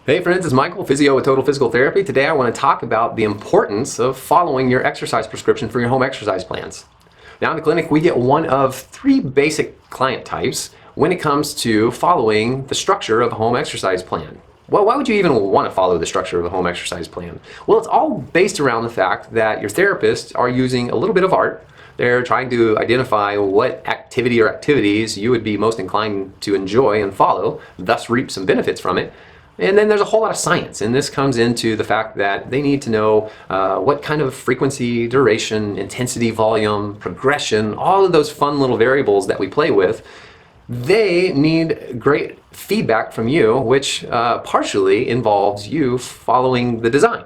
Hey friends, it's Michael, physio with Total Physical Therapy. Today I want to talk about the importance of following your exercise prescription for your home exercise plans. Now in the clinic we get one of three basic client types when it comes to following the structure of a home exercise plan. Well, why would you even want to follow the structure of a home exercise plan? Well, it's all based around the fact that your therapists are using a little bit of art. They're trying to identify what activity or activities you would be most inclined to enjoy and follow, thus reap some benefits from it. And then there's a whole lot of science, and this comes into the fact that they need to know what kind of frequency, duration, intensity, volume, progression, all of those fun little variables that we play with. They need great feedback from you, which partially involves you following the design.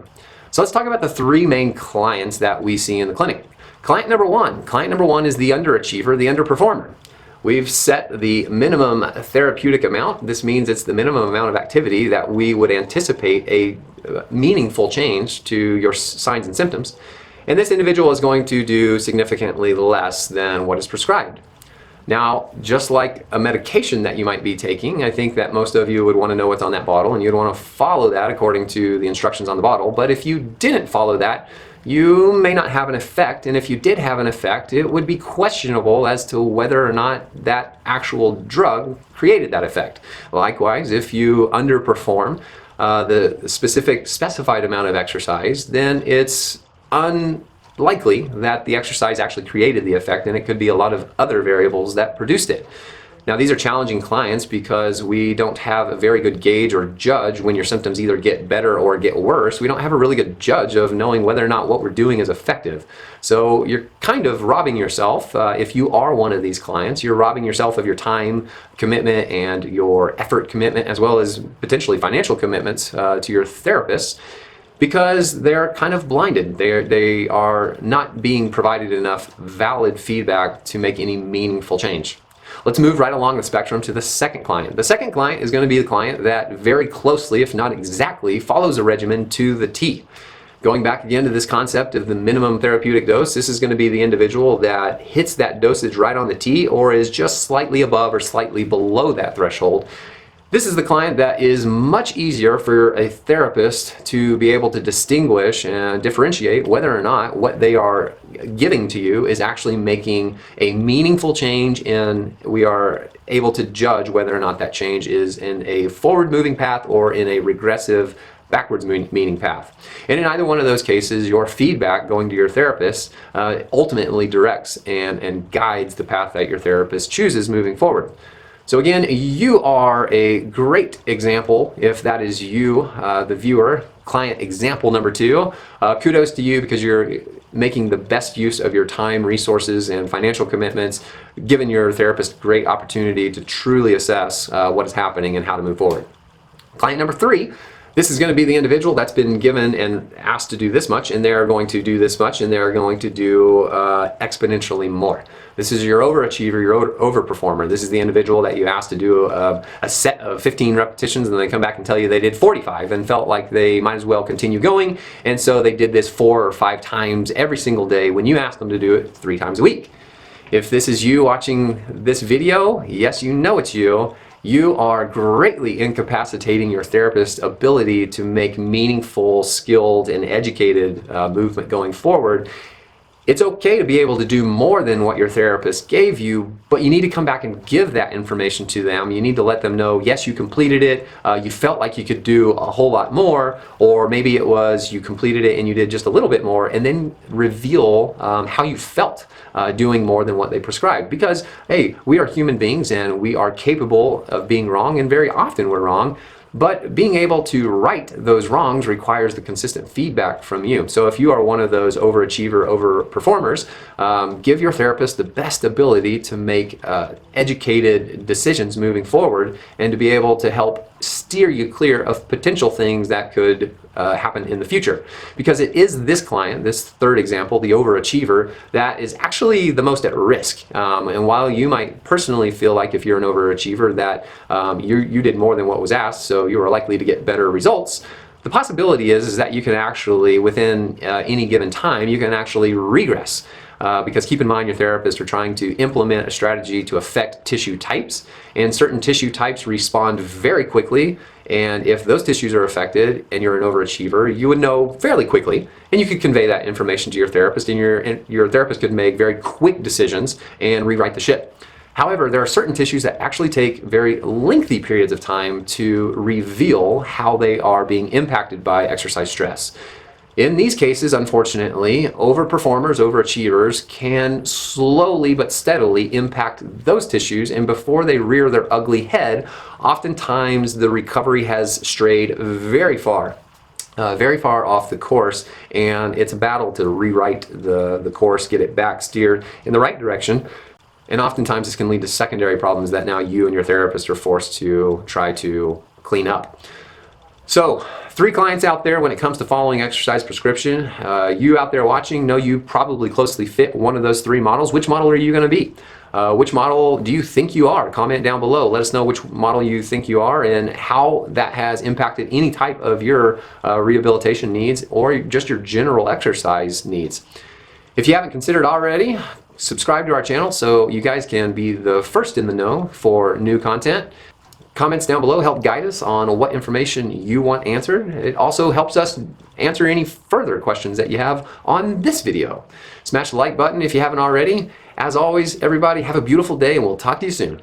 So let's talk about the three main clients that we see in the clinic. Client number one is the underachiever, the underperformer. We've set the minimum therapeutic amount. This means it's the minimum amount of activity that we would anticipate a meaningful change to your signs and symptoms. And this individual is going to do significantly less than what is prescribed. Now, just like a medication that you might be taking, I think that most of you would want to know what's on that bottle and you'd want to follow that according to the instructions on the bottle. But if you didn't follow that, you may not have an effect, and if you did have an effect, it would be questionable as to whether or not that actual drug created that effect. Likewise, if you underperform the specified amount of exercise, then it's unlikely that the exercise actually created the effect, and it could be a lot of other variables that produced it. Now, these are challenging clients because we don't have a very good gauge or judge when your symptoms either get better or get worse. We don't have a really good judge of knowing whether or not what we're doing is effective. So you're kind of robbing yourself. If you are one of these clients, you're robbing yourself of your time commitment and your effort commitment, as well as potentially financial commitments to your therapists, because they're kind of blinded. They are not being provided enough valid feedback to make any meaningful change. Let's move right along the spectrum to the second client. The second client is going to be the client that very closely, if not exactly, follows a regimen to the T. Going back again to this concept of the minimum therapeutic dose, this is going to be the individual that hits that dosage right on the T or is just slightly above or slightly below that threshold. This is the client that is much easier for a therapist to be able to distinguish and differentiate whether or not what they are giving to you is actually making a meaningful change, and we are able to judge whether or not that change is in a forward-moving path or in a regressive backwards meaning path. And in either one of those cases, your feedback going to your therapist ultimately directs and guides the path that your therapist chooses moving forward. So again, you are a great example if that is you, the viewer. Client example number two. Kudos to you because you're making the best use of your time, resources, and financial commitments, giving your therapist great opportunity to truly assess what is happening and how to move forward. Client number three. This is going to be the individual that's been given and asked to do this much, and they're going to do this much, and they're going to do exponentially more. This is your overachiever, your overperformer. This is the individual that you asked to do a set of 15 repetitions, and they come back and tell you they did 45 and felt like they might as well continue going, and so they did this 4 or 5 times every single day when you asked them to do it 3 times a week. If this is you watching this video, yes, you know it's you. You are greatly incapacitating your therapist's ability to make meaningful, skilled, and educated movement going forward. It's okay to be able to do more than what your therapist gave you, but you need to come back and give that information to them. You need to let them know, yes, you completed it, you felt like you could do a whole lot more, or maybe it was you completed it and you did just a little bit more, and then reveal how you felt doing more than what they prescribed. Because, hey, we are human beings and we are capable of being wrong, and very often we're wrong. But being able to right those wrongs requires the consistent feedback from you. So if you are one of those overachiever, overperformers, give your therapist the best ability to make educated decisions moving forward and to be able to help steer you clear of potential things that could happen in the future. Because it is this client, this third example, the overachiever, that is actually the most at risk. And while you might personally feel like if you're an overachiever that you did more than what was asked, so you are likely to get better results, the possibility is that you can actually, within any given time, you can actually regress. because keep in mind your therapists are trying to implement a strategy to affect tissue types, and certain tissue types respond very quickly. And if those tissues are affected and you're an overachiever, you would know fairly quickly, and you could convey that information to your therapist, and your therapist could make very quick decisions and rewrite the ship. However, there are certain tissues that actually take very lengthy periods of time to reveal how they are being impacted by exercise stress. In these cases, unfortunately, overperformers, overachievers can slowly but steadily impact those tissues, and before they rear their ugly head, oftentimes the recovery has strayed very far off the course, and it's a battle to rewrite the course, get it back steered in the right direction. And oftentimes this can lead to secondary problems that now you and your therapist are forced to try to clean up. So, 3 clients out there when it comes to following exercise prescription. You out there watching know you probably closely fit one of those 3 models. Which model are you going to be? Which model do you think you are? Comment down below. Let us know which model you think you are and how that has impacted any type of your rehabilitation needs or just your general exercise needs. If you haven't considered already, subscribe to our channel so you guys can be the first in the know for new content. Comments down below help guide us on what information you want answered. It also helps us answer any further questions that you have on this video. Smash the like button if you haven't already. As always, everybody, have a beautiful day, and we'll talk to you soon.